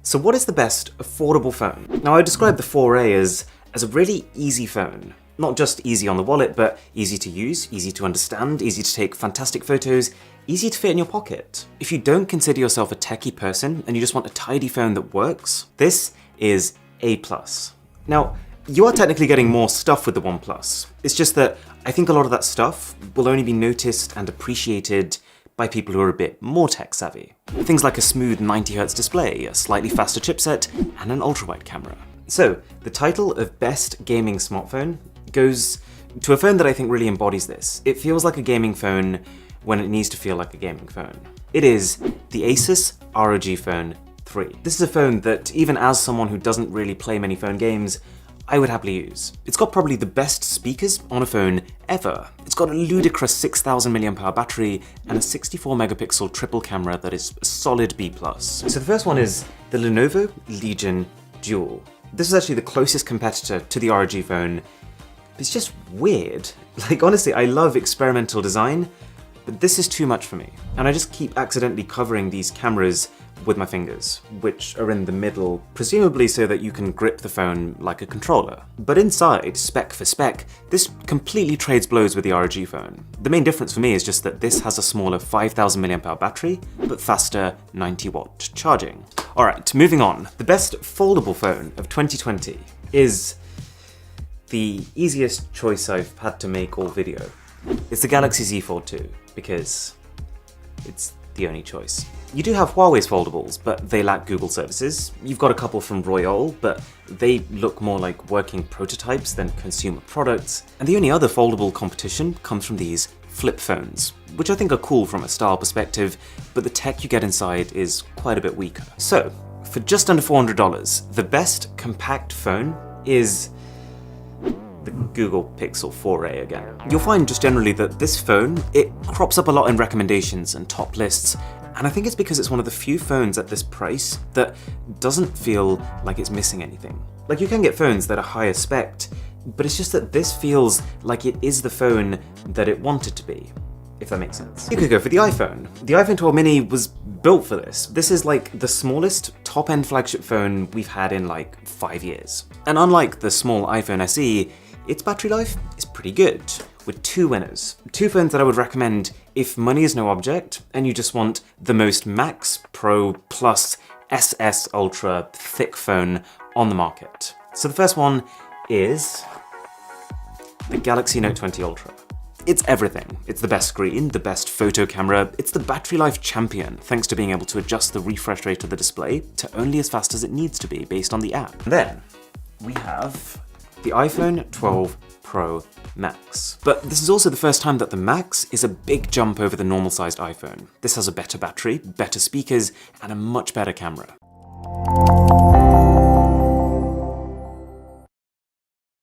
So what is the best affordable phone? Now I describe the 4A as a really easy phone. Not just easy on the wallet, but easy to use, easy to understand, easy to take fantastic photos, easy to fit in your pocket. If you don't consider yourself a techie person and you just want a tidy phone that works, this is A+. Now, you are technically getting more stuff with the OnePlus. It's just that I think a lot of that stuff will only be noticed and appreciated by people who are a bit more tech savvy. Things like a smooth 90Hz display, a slightly faster chipset, and an ultra-wide camera. So, the title of Best Gaming Smartphone goes to a phone that I think really embodies this. It feels like a gaming phone when it needs to feel like a gaming phone. It is the Asus ROG Phone 3. This is a phone that, even as someone who doesn't really play many phone games, I would happily use. It's got probably the best speakers on a phone ever. It's got a ludicrous 6,000 mAh battery and a 64 megapixel triple camera that is a solid B+. So the first one is the Lenovo Legion Dual. This is actually the closest competitor to the ROG phone. It's just weird. Like, honestly, I love experimental design, but this is too much for me. And I just keep accidentally covering these cameras with my fingers, which are in the middle, presumably so that you can grip the phone like a controller. But inside, spec for spec, this completely trades blows with the ROG phone. The main difference for me is just that this has a smaller 5,000 mAh battery, but faster 90-watt charging. Alright, moving on. The best foldable phone of 2020 is the easiest choice I've had to make all video. It's the Galaxy Z Fold 2, because it's the only choice. You do have Huawei's foldables, but they lack Google services. You've got a couple from Royole, but they look more like working prototypes than consumer products. And the only other foldable competition comes from these flip phones, which I think are cool from a style perspective, but the tech you get inside is quite a bit weaker. So, for just under $400, the best compact phone is the Google Pixel 4a again. You'll find just generally that this phone, it crops up a lot in recommendations and top lists, and I think it's because it's one of the few phones at this price that doesn't feel like it's missing anything. Like, you can get phones that are higher spec, but it's just that this feels like it is the phone that it wanted to be, if that makes sense. You could go for the iPhone. The iPhone 12 mini was built for this. This is like the smallest top-end flagship phone we've had in like 5 years. And unlike the small iPhone SE, its battery life is pretty good, with two winners. Two phones that I would recommend if money is no object and you just want the most Max Pro Plus SS Ultra thick phone on the market. So the first one is the Galaxy Note 20 Ultra. It's everything. It's the best screen, the best photo camera, it's the battery life champion, thanks to being able to adjust the refresh rate of the display to only as fast as it needs to be based on the app. And then we have the iPhone 12 Pro Max. But this is also the first time that the Max is a big jump over the normal sized iPhone. This has a better battery, better speakers, and a much better camera.